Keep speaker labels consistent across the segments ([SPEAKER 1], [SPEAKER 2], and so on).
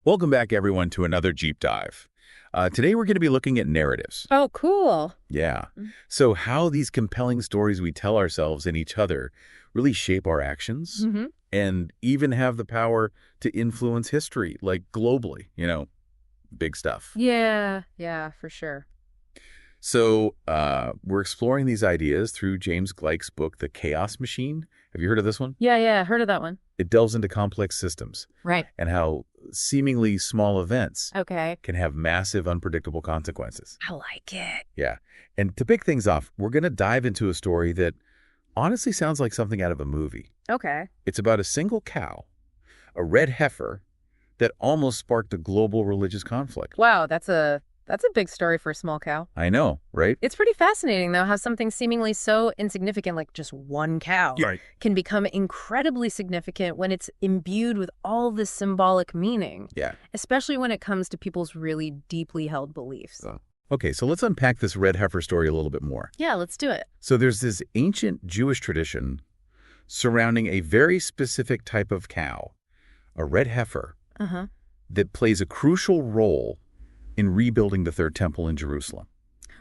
[SPEAKER 1] Welcome back, everyone, to another Jeep Dive. Today, we're going to be looking at narratives.
[SPEAKER 2] Oh, cool.
[SPEAKER 1] Yeah. So how these compelling stories we tell ourselves and each other really shape our actions and even have the power to influence history, like globally, big stuff.
[SPEAKER 2] Yeah, for sure.
[SPEAKER 1] So we're exploring these ideas through James Gleick's book, The Chaos Machine. Have you heard of this one?
[SPEAKER 2] Yeah, heard of that one.
[SPEAKER 1] It delves into complex systems.
[SPEAKER 2] Right.
[SPEAKER 1] And how seemingly small events
[SPEAKER 2] can
[SPEAKER 1] have massive, unpredictable consequences.
[SPEAKER 2] I like it.
[SPEAKER 1] Yeah. And to pick things off, we're going to dive into a story that honestly sounds like something out of a movie.
[SPEAKER 2] Okay.
[SPEAKER 1] It's about a single cow, a red heifer, that almost sparked a global religious conflict.
[SPEAKER 2] Wow, that's a big story for a small cow.
[SPEAKER 1] I know, right?
[SPEAKER 2] It's pretty fascinating, though, how something seemingly so insignificant, like just one cow, can become incredibly significant when it's imbued with all this symbolic meaning.
[SPEAKER 1] Yeah.
[SPEAKER 2] Especially when it comes to people's really deeply held beliefs.
[SPEAKER 1] Okay, so let's unpack this red heifer story a little bit more.
[SPEAKER 2] Yeah, let's do it.
[SPEAKER 1] So there's this ancient Jewish tradition surrounding a very specific type of cow, a red heifer, that plays a crucial role in rebuilding the Third Temple in Jerusalem.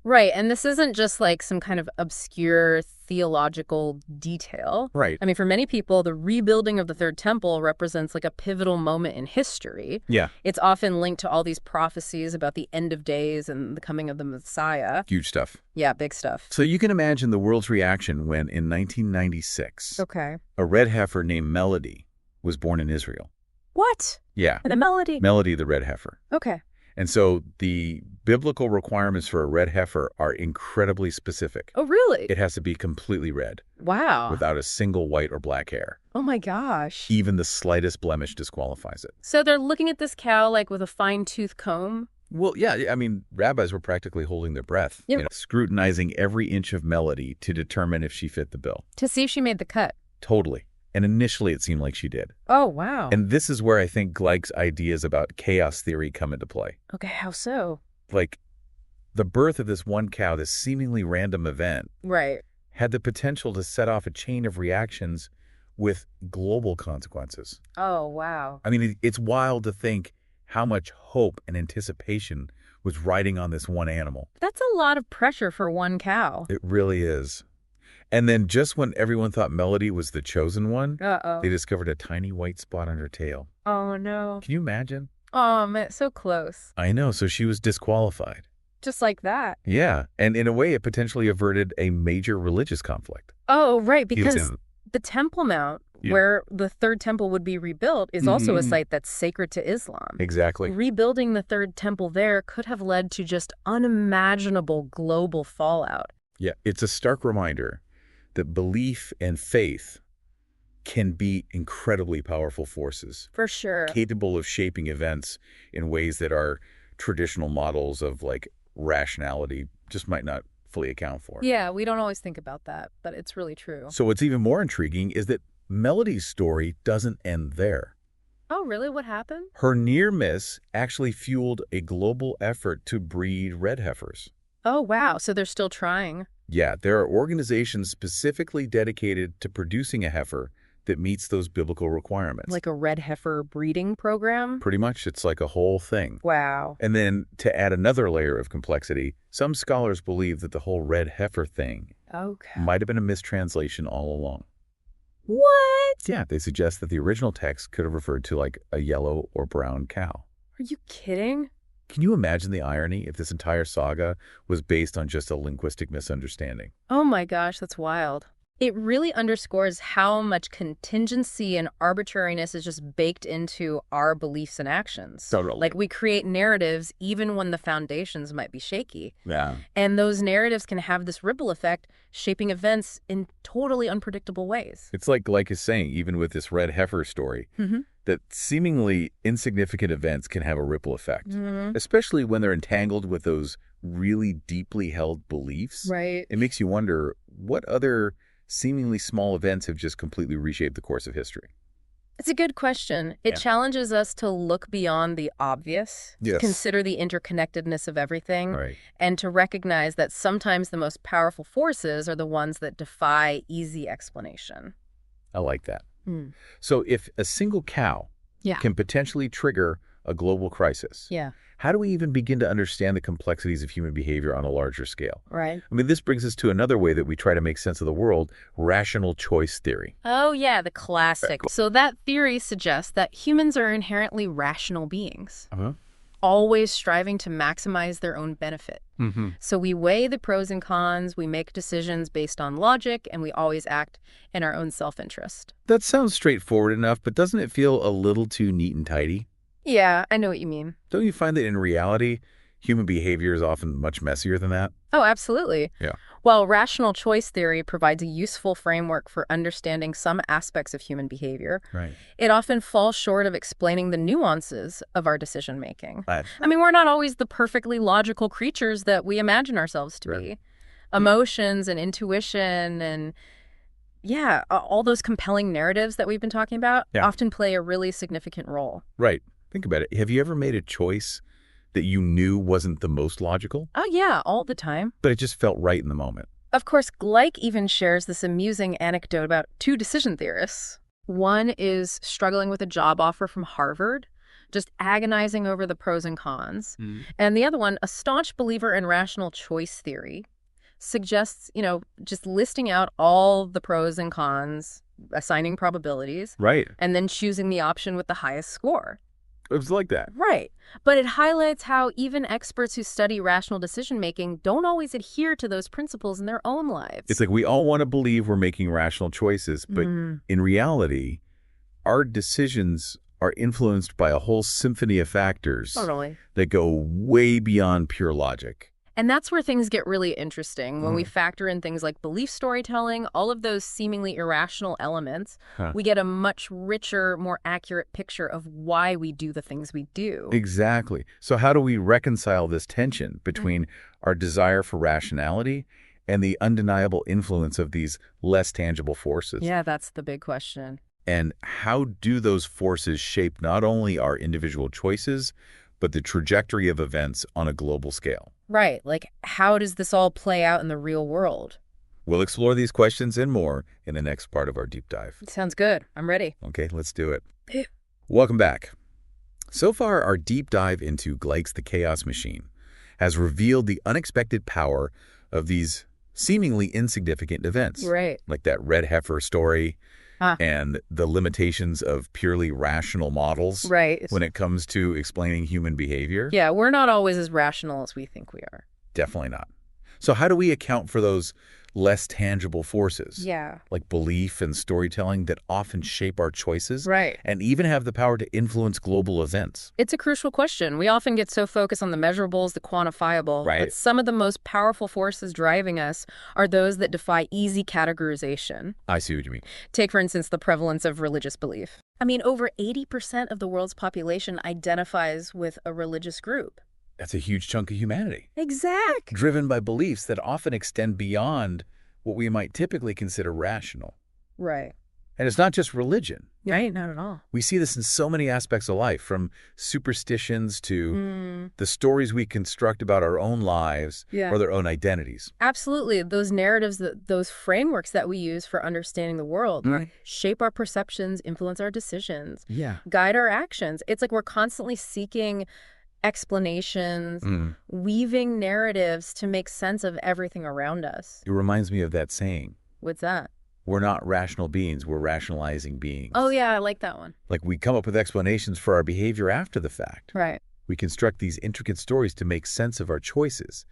[SPEAKER 2] Right, and this isn't just like some kind of obscure theological detail.
[SPEAKER 1] Right.
[SPEAKER 2] I mean, for many people, the rebuilding of the Third Temple represents like a pivotal moment in history.
[SPEAKER 1] Yeah.
[SPEAKER 2] It's often linked to all these prophecies about the end of days and the coming of the Messiah.
[SPEAKER 1] Huge stuff.
[SPEAKER 2] Yeah, big stuff.
[SPEAKER 1] So you can imagine the world's reaction when, in 1996, a red heifer named Melody was born in Israel.
[SPEAKER 2] What?
[SPEAKER 1] Yeah.
[SPEAKER 2] The Melody?
[SPEAKER 1] Melody the red heifer.
[SPEAKER 2] Okay.
[SPEAKER 1] And so the biblical requirements for a red heifer are incredibly specific.
[SPEAKER 2] Oh, really?
[SPEAKER 1] It has to be completely red.
[SPEAKER 2] Wow.
[SPEAKER 1] Without a single white or black hair.
[SPEAKER 2] Oh, my gosh.
[SPEAKER 1] Even the slightest blemish disqualifies it.
[SPEAKER 2] So they're looking at this cow like with a fine-tooth comb?
[SPEAKER 1] Well, yeah. I mean, rabbis were practically holding their breath, scrutinizing every inch of Melody to determine if she fit the bill.
[SPEAKER 2] To see if she made the cut?
[SPEAKER 1] Totally. And initially, it seemed like she did.
[SPEAKER 2] Oh, wow.
[SPEAKER 1] And this is where I think Gleick's ideas about chaos theory come into play.
[SPEAKER 2] Okay, how so?
[SPEAKER 1] Like, the birth of this one cow, this seemingly random event, had the potential to set off a chain of reactions with global consequences.
[SPEAKER 2] Oh, wow.
[SPEAKER 1] I mean, it's wild to think how much hope and anticipation was riding on this one animal.
[SPEAKER 2] That's a lot of pressure for one cow.
[SPEAKER 1] It really is. And then just when everyone thought Melody was the chosen one, they discovered a tiny white spot on her tail.
[SPEAKER 2] Oh, no.
[SPEAKER 1] Can you imagine?
[SPEAKER 2] Oh, man, so close.
[SPEAKER 1] I know, so she was disqualified.
[SPEAKER 2] Just like that.
[SPEAKER 1] Yeah, and in a way, it potentially averted a major religious conflict.
[SPEAKER 2] Oh, right, because the Temple Mount, where the Third Temple would be rebuilt, is also a site that's sacred to Islam.
[SPEAKER 1] Exactly.
[SPEAKER 2] Rebuilding the Third Temple there could have led to just unimaginable global fallout.
[SPEAKER 1] Yeah, it's a stark reminder that belief and faith can be incredibly powerful forces.
[SPEAKER 2] For sure.
[SPEAKER 1] Capable of shaping events in ways that our traditional models of, like, rationality just might not fully account for.
[SPEAKER 2] Yeah, we don't always think about that, but it's really true.
[SPEAKER 1] So what's even more intriguing is that Melody's story doesn't end there.
[SPEAKER 2] Oh, really? What happened?
[SPEAKER 1] Her near miss actually fueled a global effort to breed red heifers.
[SPEAKER 2] Oh, wow. So they're still trying.
[SPEAKER 1] Yeah, there are organizations specifically dedicated to producing a heifer that meets those biblical requirements.
[SPEAKER 2] Like a red heifer breeding program?
[SPEAKER 1] Pretty much. It's like a whole thing.
[SPEAKER 2] Wow.
[SPEAKER 1] And then to add another layer of complexity, some scholars believe that the whole red heifer thing might have been a mistranslation all along.
[SPEAKER 2] What?
[SPEAKER 1] Yeah, they suggest that the original text could have referred to like a yellow or brown cow.
[SPEAKER 2] Are you kidding?
[SPEAKER 1] Can you imagine the irony if this entire saga was based on just a linguistic misunderstanding?
[SPEAKER 2] Oh my gosh, that's wild. It really underscores how much contingency and arbitrariness is just baked into our beliefs and actions.
[SPEAKER 1] Totally.
[SPEAKER 2] Like, we create narratives even when the foundations might be shaky.
[SPEAKER 1] Yeah.
[SPEAKER 2] And those narratives can have this ripple effect, shaping events in totally unpredictable ways.
[SPEAKER 1] It's like Gleick is saying, even with this red heifer story, that seemingly insignificant events can have a ripple effect, especially when they're entangled with those really deeply held beliefs.
[SPEAKER 2] Right.
[SPEAKER 1] It makes you wonder what other seemingly small events have just completely reshaped the course of history.
[SPEAKER 2] It's a good question. It challenges us to look beyond the obvious, to consider the interconnectedness of everything, and to recognize that sometimes the most powerful forces are the ones that defy easy explanation.
[SPEAKER 1] I like that. So if a single cow can potentially trigger a global crisis.
[SPEAKER 2] Yeah.
[SPEAKER 1] How do we even begin to understand the complexities of human behavior on a larger scale?
[SPEAKER 2] Right.
[SPEAKER 1] I mean, this brings us to another way that we try to make sense of the world, rational choice theory.
[SPEAKER 2] Oh, yeah, the classic. So that theory suggests that humans are inherently rational beings, always striving to maximize their own benefit. So we weigh the pros and cons, we make decisions based on logic, and we always act in our own self-interest.
[SPEAKER 1] That sounds straightforward enough, but doesn't it feel a little too neat and tidy?
[SPEAKER 2] Yeah, I know what you mean.
[SPEAKER 1] Don't you find that in reality, human behavior is often much messier than that?
[SPEAKER 2] Oh, absolutely.
[SPEAKER 1] Yeah.
[SPEAKER 2] Well, rational choice theory provides a useful framework for understanding some aspects of human behavior.
[SPEAKER 1] Right.
[SPEAKER 2] It often falls short of explaining the nuances of our decision-making.
[SPEAKER 1] Right.
[SPEAKER 2] I mean, we're not always the perfectly logical creatures that we imagine ourselves to be. Emotions and intuition and, yeah, all those compelling narratives that we've been talking about often play a really significant role.
[SPEAKER 1] Right. Think about it. Have you ever made a choice that you knew wasn't the most logical?
[SPEAKER 2] Oh, yeah, all the time.
[SPEAKER 1] But it just felt right in the moment.
[SPEAKER 2] Of course, Gleick even shares this amusing anecdote about two decision theorists. One is struggling with a job offer from Harvard, just agonizing over the pros and cons. And the other one, a staunch believer in rational choice theory, suggests, just listing out all the pros and cons, assigning probabilities, and then choosing the option with the highest score.
[SPEAKER 1] It was like that.
[SPEAKER 2] Right. But it highlights how even experts who study rational decision-making don't always adhere to those principles in their own lives.
[SPEAKER 1] It's like we all want to believe we're making rational choices, but in reality, our decisions are influenced by a whole symphony of factors that go way beyond pure logic.
[SPEAKER 2] And that's where things get really interesting. When we factor in things like belief storytelling, all of those seemingly irrational elements, we get a much richer, more accurate picture of why we do the things we do.
[SPEAKER 1] Exactly. So how do we reconcile this tension between our desire for rationality and the undeniable influence of these less tangible forces?
[SPEAKER 2] Yeah, that's the big question.
[SPEAKER 1] And how do those forces shape not only our individual choices, but the trajectory of events on a global scale?
[SPEAKER 2] Right. Like, how does this all play out in the real world?
[SPEAKER 1] We'll explore these questions and more in the next part of our deep dive.
[SPEAKER 2] Sounds good. I'm ready.
[SPEAKER 1] Okay, let's do it. Welcome back. So far, our deep dive into Gleick's The Chaos Machine has revealed the unexpected power of these seemingly insignificant events.
[SPEAKER 2] Right.
[SPEAKER 1] Like that red heifer story and the limitations of purely rational models when it comes to explaining human behavior.
[SPEAKER 2] Yeah, we're not always as rational as we think we are.
[SPEAKER 1] Definitely not. So how do we account for those less tangible forces?
[SPEAKER 2] Yeah.
[SPEAKER 1] Like belief and storytelling that often shape our choices.
[SPEAKER 2] Right.
[SPEAKER 1] And even have the power to influence global events.
[SPEAKER 2] It's a crucial question. We often get so focused on the measurables, the quantifiable.
[SPEAKER 1] Right.
[SPEAKER 2] But some of the most powerful forces driving us are those that defy easy categorization.
[SPEAKER 1] I see what you mean.
[SPEAKER 2] Take, for instance, the prevalence of religious belief. I mean, over 80% of the world's population identifies with a religious group.
[SPEAKER 1] That's a huge chunk of humanity.
[SPEAKER 2] Exactly.
[SPEAKER 1] Driven by beliefs that often extend beyond what we might typically consider rational.
[SPEAKER 2] Right.
[SPEAKER 1] And it's not just religion.
[SPEAKER 2] Right, not at all.
[SPEAKER 1] We see this in so many aspects of life, from superstitions to the stories we construct about our own lives or their own identities.
[SPEAKER 2] Absolutely. Those narratives, those frameworks that we use for understanding the world shape our perceptions, influence our decisions, guide our actions. It's like we're constantly seeking explanations, weaving narratives to make sense of everything around us.
[SPEAKER 1] It reminds me of that saying.
[SPEAKER 2] What's that?
[SPEAKER 1] We're not rational beings, we're rationalizing beings.
[SPEAKER 2] Oh, yeah, I like that one.
[SPEAKER 1] Like we come up with explanations for our behavior after the fact.
[SPEAKER 2] Right.
[SPEAKER 1] We construct these intricate stories to make sense of our choices,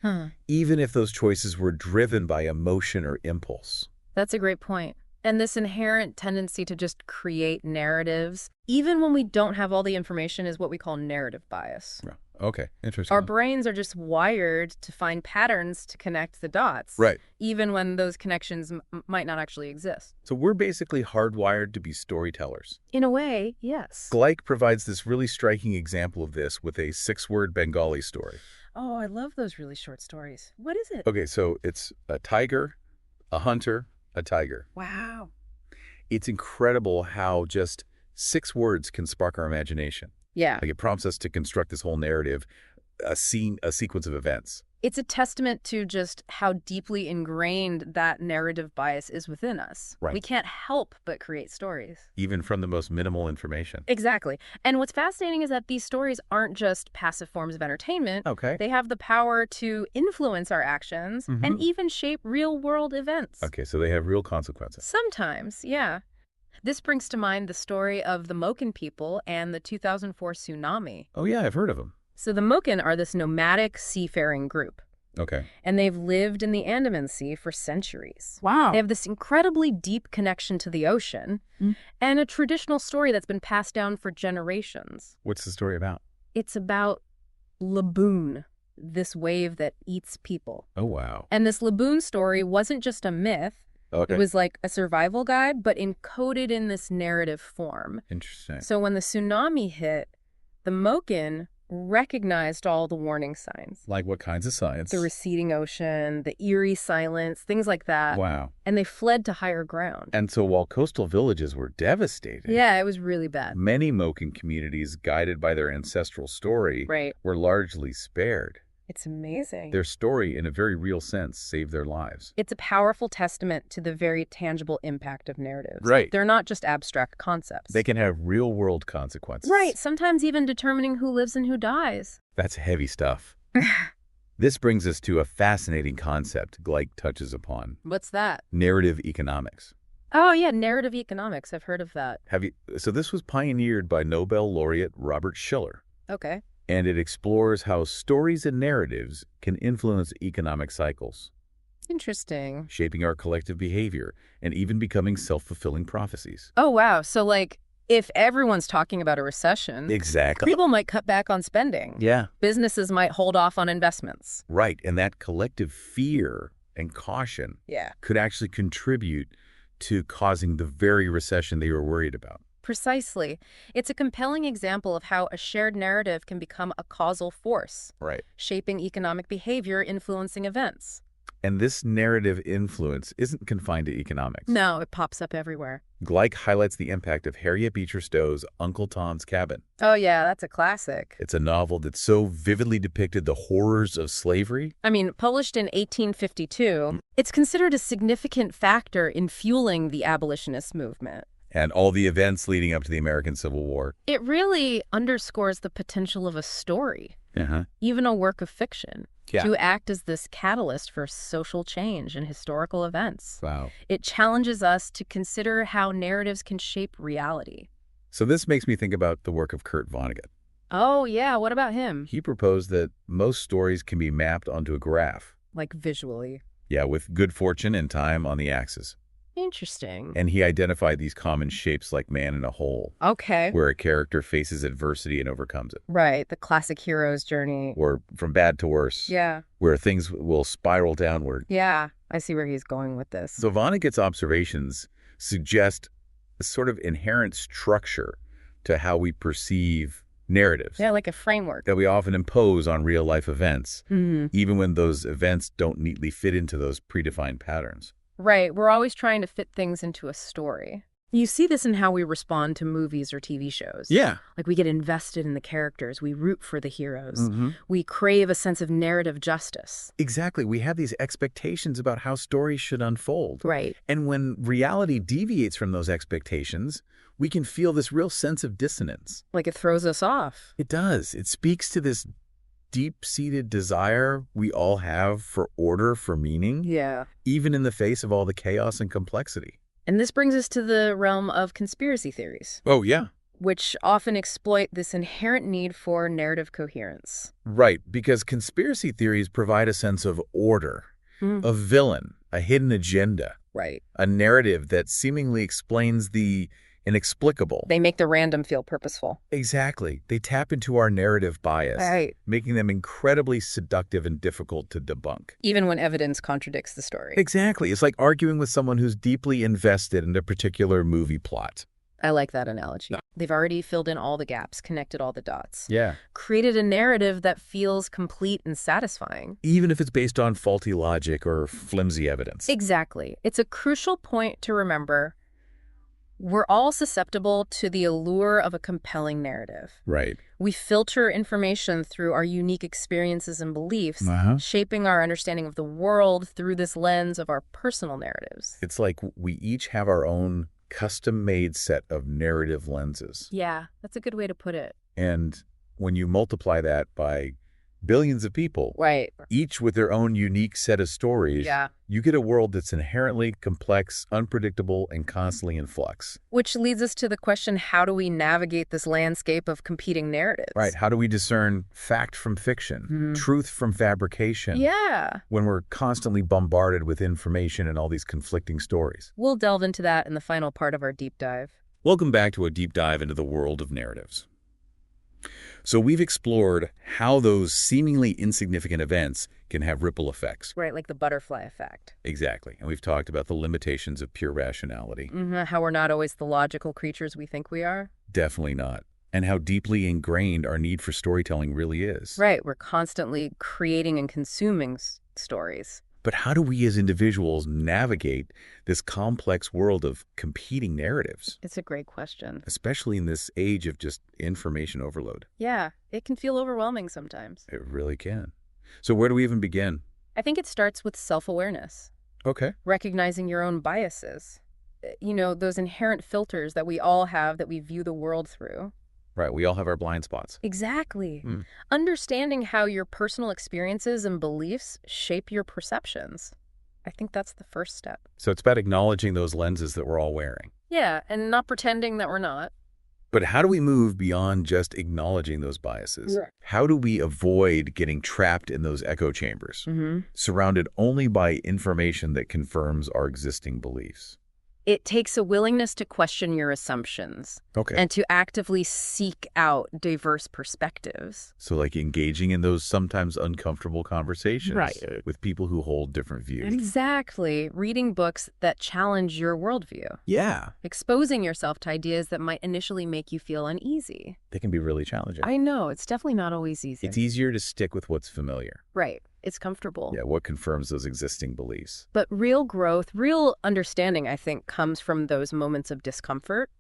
[SPEAKER 1] even if those choices were driven by emotion or impulse.
[SPEAKER 2] That's a great point. And this inherent tendency to just create narratives, even when we don't have all the information, is what we call narrative bias.
[SPEAKER 1] Okay, interesting.
[SPEAKER 2] Our brains are just wired to find patterns to connect the dots.
[SPEAKER 1] Right.
[SPEAKER 2] Even when those connections might not actually exist.
[SPEAKER 1] So we're basically hardwired to be storytellers.
[SPEAKER 2] In a way, yes.
[SPEAKER 1] Gleick provides this really striking example of this with a 6-word Bengali story.
[SPEAKER 2] Oh, I love those really short stories. What is it?
[SPEAKER 1] Okay, so it's a tiger, a hunter, a tiger.
[SPEAKER 2] Wow.
[SPEAKER 1] It's incredible how just 6 words can spark our imagination.
[SPEAKER 2] Yeah.
[SPEAKER 1] Like it prompts us to construct this whole narrative, a scene, a sequence of events.
[SPEAKER 2] It's a testament to just how deeply ingrained that narrative bias is within us.
[SPEAKER 1] Right.
[SPEAKER 2] We can't help but create stories.
[SPEAKER 1] Even from the most minimal information.
[SPEAKER 2] Exactly. And what's fascinating is that these stories aren't just passive forms of entertainment.
[SPEAKER 1] Okay.
[SPEAKER 2] They have the power to influence our actions and even shape real-world events.
[SPEAKER 1] Okay, so they have real consequences.
[SPEAKER 2] Sometimes, yeah. This brings to mind the story of the Moken people and the 2004 tsunami.
[SPEAKER 1] Oh, yeah, I've heard of them.
[SPEAKER 2] So the Moken are this nomadic seafaring group.
[SPEAKER 1] Okay.
[SPEAKER 2] And they've lived in the Andaman Sea for centuries.
[SPEAKER 3] Wow.
[SPEAKER 2] They have this incredibly deep connection to the ocean and a traditional story that's been passed down for generations.
[SPEAKER 1] What's the story about?
[SPEAKER 2] It's about Laboon, this wave that eats people.
[SPEAKER 1] Oh, wow.
[SPEAKER 2] And this Laboon story wasn't just a myth.
[SPEAKER 1] Okay.
[SPEAKER 2] It was like a survival guide, but encoded in this narrative form.
[SPEAKER 1] Interesting.
[SPEAKER 2] So when the tsunami hit, the Moken recognized all the warning signs.
[SPEAKER 1] Like what kinds of signs?
[SPEAKER 2] The receding ocean, the eerie silence, things like that.
[SPEAKER 1] Wow.
[SPEAKER 2] And they fled to higher ground.
[SPEAKER 1] And so while coastal villages were devastated,
[SPEAKER 2] Yeah, it was really bad.
[SPEAKER 1] many Moken communities, guided by their ancestral story,
[SPEAKER 2] Right.
[SPEAKER 1] were largely spared.
[SPEAKER 2] It's amazing.
[SPEAKER 1] Their story, in a very real sense, saved their lives.
[SPEAKER 2] It's a powerful testament to the very tangible impact of narratives.
[SPEAKER 1] Right.
[SPEAKER 2] They're not just abstract concepts.
[SPEAKER 1] They can have real-world consequences.
[SPEAKER 2] Right, sometimes even determining who lives and who dies.
[SPEAKER 1] That's heavy stuff. This brings us to a fascinating concept Gleich touches upon.
[SPEAKER 2] What's that?
[SPEAKER 1] Narrative economics.
[SPEAKER 2] Oh, yeah, narrative economics. I've heard of that.
[SPEAKER 1] So this was pioneered by Nobel laureate Robert Shiller.
[SPEAKER 2] Okay.
[SPEAKER 1] And it explores how stories and narratives can influence economic cycles,
[SPEAKER 2] Interesting.
[SPEAKER 1] shaping our collective behavior and even becoming self-fulfilling prophecies.
[SPEAKER 2] Oh, wow. So, like, if everyone's talking about a recession,
[SPEAKER 1] Exactly.
[SPEAKER 2] people might cut back on spending.
[SPEAKER 1] Yeah.
[SPEAKER 2] Businesses might hold off on investments.
[SPEAKER 1] Right. And that collective fear and caution
[SPEAKER 2] Yeah.
[SPEAKER 1] could actually contribute to causing the very recession they were worried about.
[SPEAKER 2] Precisely. It's a compelling example of how a shared narrative can become a causal force,
[SPEAKER 1] Right.
[SPEAKER 2] shaping economic behavior, influencing events.
[SPEAKER 1] And this narrative influence isn't confined to economics.
[SPEAKER 2] No, it pops up everywhere.
[SPEAKER 1] Gleich highlights the impact of Harriet Beecher Stowe's Uncle Tom's Cabin.
[SPEAKER 2] Oh, yeah, that's a classic.
[SPEAKER 1] It's a novel that so vividly depicted the horrors of slavery.
[SPEAKER 2] I mean, published in 1852, it's considered a significant factor in fueling the abolitionist movement.
[SPEAKER 1] And all the events leading up to the American Civil War.
[SPEAKER 2] It really underscores the potential of a story, even a work of fiction, to act as this catalyst for social change and historical events.
[SPEAKER 1] Wow.
[SPEAKER 2] It challenges us to consider how narratives can shape reality.
[SPEAKER 1] So this makes me think about the work of Kurt Vonnegut.
[SPEAKER 2] Oh, yeah. What about him?
[SPEAKER 1] He proposed that most stories can be mapped onto a graph.
[SPEAKER 2] Like visually.
[SPEAKER 1] Yeah, with good fortune and time on the axis.
[SPEAKER 2] Interesting.
[SPEAKER 1] And he identified these common shapes like man in a hole.
[SPEAKER 2] Okay.
[SPEAKER 1] Where a character faces adversity and overcomes it.
[SPEAKER 2] Right. The classic hero's journey.
[SPEAKER 1] Or from bad to worse.
[SPEAKER 2] Yeah.
[SPEAKER 1] Where things will spiral downward.
[SPEAKER 2] Yeah. I see where he's going with this.
[SPEAKER 1] So Vonnegut's observations suggest a sort of inherent structure to how we perceive narratives.
[SPEAKER 2] Yeah, like a framework.
[SPEAKER 1] That we often impose on real-life events, even when those events don't neatly fit into those predefined patterns.
[SPEAKER 2] Right. We're always trying to fit things into a story. You see this in how we respond to movies or TV shows.
[SPEAKER 1] Yeah.
[SPEAKER 2] Like we get invested in the characters. We root for the heroes. We crave a sense of narrative justice.
[SPEAKER 1] Exactly. We have these expectations about how stories should unfold.
[SPEAKER 2] Right.
[SPEAKER 1] And when reality deviates from those expectations, we can feel this real sense of dissonance.
[SPEAKER 2] Like it throws us off.
[SPEAKER 1] It does. It speaks to this deep-seated desire we all have for order, for meaning.
[SPEAKER 2] Yeah.
[SPEAKER 1] Even in the face of all the chaos and complexity.
[SPEAKER 2] And this brings us to the realm of conspiracy theories.
[SPEAKER 1] Oh, yeah.
[SPEAKER 2] Which often exploit this inherent need for narrative coherence.
[SPEAKER 1] Right, because conspiracy theories provide a sense of order, a villain, a hidden agenda.
[SPEAKER 2] Right.
[SPEAKER 1] A narrative that seemingly explains the inexplicable.
[SPEAKER 2] They make the random feel purposeful.
[SPEAKER 1] Exactly. They tap into our narrative bias,
[SPEAKER 2] right,
[SPEAKER 1] making them incredibly seductive and difficult to debunk.
[SPEAKER 2] Even when evidence contradicts the story.
[SPEAKER 1] Exactly. It's like arguing with someone who's deeply invested in a particular movie plot.
[SPEAKER 2] I like that analogy. They've already filled in all the gaps, connected all the dots.
[SPEAKER 1] Yeah.
[SPEAKER 2] Created a narrative that feels complete and satisfying.
[SPEAKER 1] Even if it's based on faulty logic or flimsy evidence.
[SPEAKER 2] Exactly. It's a crucial point to remember. We're all susceptible to the allure of a compelling narrative.
[SPEAKER 1] Right.
[SPEAKER 2] We filter information through our unique experiences and beliefs, shaping our understanding of the world through this lens of our personal narratives.
[SPEAKER 1] It's like we each have our own custom-made set of narrative lenses.
[SPEAKER 2] Yeah, that's a good way to put it.
[SPEAKER 1] And when you multiply that by billions of people,
[SPEAKER 2] right,
[SPEAKER 1] each with their own unique set of stories, you get a world that's inherently complex, unpredictable, and constantly in flux.
[SPEAKER 2] Which leads us to the question, how do we navigate this landscape of competing narratives?
[SPEAKER 1] Right. How do we discern fact from fiction, truth from fabrication?
[SPEAKER 2] Yeah.
[SPEAKER 1] When we're constantly bombarded with information and all these conflicting stories.
[SPEAKER 2] We'll delve into that in the final part of our deep dive.
[SPEAKER 1] Welcome back to a deep dive into the world of narratives. So we've explored how those seemingly insignificant events can have ripple effects.
[SPEAKER 2] Right, like the butterfly effect.
[SPEAKER 1] Exactly. And we've talked about the limitations of pure rationality.
[SPEAKER 2] How we're not always the logical creatures we think we are.
[SPEAKER 1] Definitely not. And how deeply ingrained our need for storytelling really is.
[SPEAKER 2] Right, we're constantly creating and consuming stories.
[SPEAKER 1] But how do we as individuals navigate this complex world of competing narratives?
[SPEAKER 2] It's a great question.
[SPEAKER 1] Especially in this age of just information overload.
[SPEAKER 2] Yeah, it can feel overwhelming sometimes.
[SPEAKER 1] It really can. So where do we even begin?
[SPEAKER 2] I think it starts with self-awareness.
[SPEAKER 1] Okay.
[SPEAKER 2] Recognizing your own biases. You know, those inherent filters that we all have that we view the world through.
[SPEAKER 1] Right, we all have our blind spots.
[SPEAKER 2] Exactly. Understanding how your personal experiences and beliefs shape your perceptions. I think that's the first step.
[SPEAKER 1] So it's about acknowledging those lenses that we're all wearing.
[SPEAKER 2] Yeah, and not pretending that we're not.
[SPEAKER 1] But how do we move beyond just acknowledging those biases?
[SPEAKER 2] Right.
[SPEAKER 1] How do we avoid getting trapped in those echo chambers, surrounded only by information that confirms our existing beliefs?
[SPEAKER 2] It takes a willingness to question your assumptions.
[SPEAKER 1] Okay.
[SPEAKER 2] And to actively seek out diverse perspectives.
[SPEAKER 1] So like engaging in those sometimes uncomfortable conversations with people who hold different views.
[SPEAKER 2] Exactly. Reading books that challenge your worldview.
[SPEAKER 1] Yeah.
[SPEAKER 2] Exposing yourself to ideas that might initially make you feel uneasy.
[SPEAKER 1] They can be really challenging.
[SPEAKER 2] I know. It's definitely not always easy.
[SPEAKER 1] It's easier to stick with what's familiar.
[SPEAKER 2] Right. It's comfortable.
[SPEAKER 1] Yeah, what confirms those existing beliefs.
[SPEAKER 2] But real growth, real understanding, I think, comes from those moments of discomfort,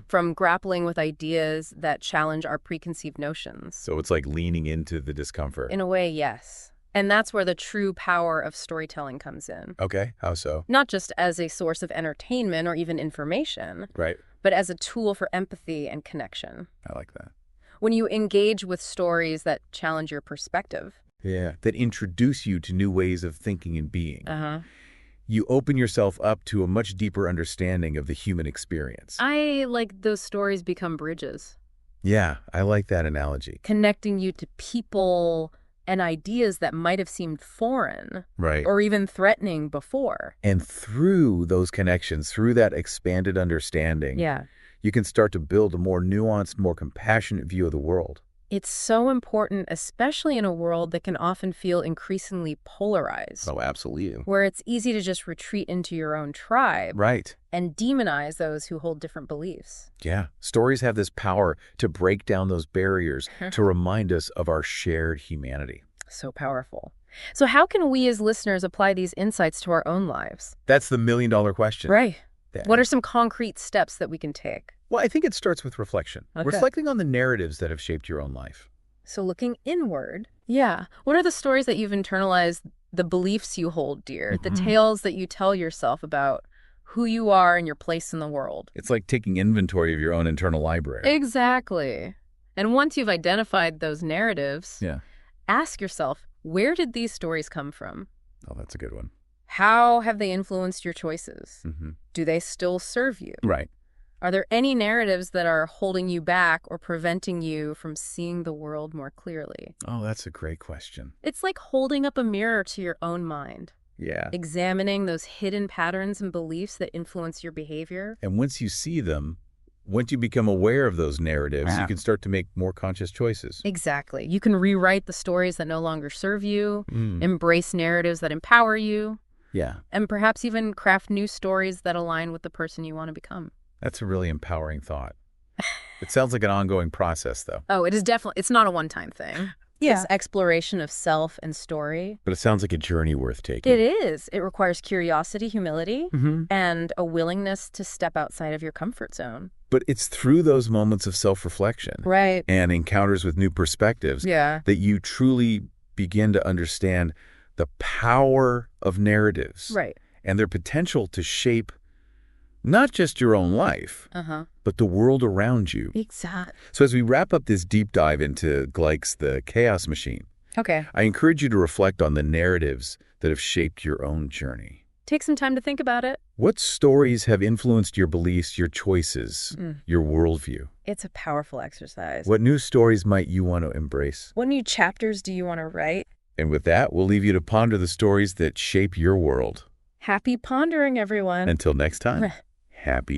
[SPEAKER 2] from grappling with ideas that challenge our preconceived notions.
[SPEAKER 1] So it's like leaning into the discomfort.
[SPEAKER 2] In a way, yes. And that's where the true power of storytelling comes in.
[SPEAKER 1] Okay, how so?
[SPEAKER 2] Not just as a source of entertainment or even information, but as a tool for empathy and connection.
[SPEAKER 1] I like that.
[SPEAKER 2] When you engage with stories that challenge your perspective.
[SPEAKER 1] Yeah, that introduce you to new ways of thinking and being. You open yourself up to a much deeper understanding of the human experience.
[SPEAKER 2] I like those stories become bridges.
[SPEAKER 1] Yeah, I like that analogy.
[SPEAKER 2] Connecting you to people and ideas that might have seemed foreign. Or even threatening before.
[SPEAKER 1] And through those connections, through that expanded understanding, you can start to build a more nuanced, more compassionate view of the world.
[SPEAKER 2] It's so important, especially in a world that can often feel increasingly polarized.
[SPEAKER 1] Oh, absolutely.
[SPEAKER 2] Where it's easy to just retreat into your own tribe. And demonize those who hold different beliefs.
[SPEAKER 1] Yeah. Stories have this power to break down those barriers, to remind us of our shared humanity.
[SPEAKER 2] So powerful. So how can we as listeners apply these insights to our own lives?
[SPEAKER 1] That's the million-dollar question.
[SPEAKER 2] Right. What are some concrete steps that we can take?
[SPEAKER 1] Well, I think it starts with reflection. Reflecting on the narratives that have shaped your own life.
[SPEAKER 2] So looking inward. Yeah. What are the stories that you've internalized, the beliefs you hold dear, the tales that you tell yourself about who you are and your place in the world?
[SPEAKER 1] It's like taking inventory of your own internal library.
[SPEAKER 2] Exactly. And once you've identified those narratives, ask yourself, where did these stories come from?
[SPEAKER 1] Oh, that's a good one.
[SPEAKER 2] How have they influenced your choices? Do they still serve you? Are there any narratives that are holding you back or preventing you from seeing the world more clearly?
[SPEAKER 1] Oh, that's a great question.
[SPEAKER 2] It's like holding up a mirror to your own mind.
[SPEAKER 1] Yeah.
[SPEAKER 2] Examining those hidden patterns and beliefs that influence your behavior.
[SPEAKER 1] And once you see them, once you become aware of those narratives, you can start to make more conscious choices.
[SPEAKER 2] Exactly. You can rewrite the stories that no longer serve you, embrace narratives that empower you.
[SPEAKER 1] Yeah.
[SPEAKER 2] And perhaps even craft new stories that align with the person you want to become.
[SPEAKER 1] That's a really empowering thought. It sounds like an ongoing process, though.
[SPEAKER 2] Oh, it is definitely. It's not a one-time thing. This exploration of self and story.
[SPEAKER 1] But it sounds like a journey worth taking.
[SPEAKER 2] It is. It requires curiosity, humility, and a willingness to step outside of your comfort zone.
[SPEAKER 1] But it's through those moments of self-reflection and encounters with new perspectives that you truly begin to understand the power of narratives and their potential to shape not just your own life, but the world around you.
[SPEAKER 2] Exactly.
[SPEAKER 1] So as we wrap up this deep dive into Gleick's The Chaos Machine, I encourage you to reflect on the narratives that have shaped your own journey.
[SPEAKER 2] Take some time to think about it.
[SPEAKER 1] What stories have influenced your beliefs, your choices, your worldview?
[SPEAKER 2] It's a powerful exercise.
[SPEAKER 1] What new stories might you want to embrace?
[SPEAKER 2] What new chapters do you want to write?
[SPEAKER 1] And with that, we'll leave you to ponder the stories that shape your world.
[SPEAKER 2] Happy pondering, everyone.
[SPEAKER 1] Until next time, happy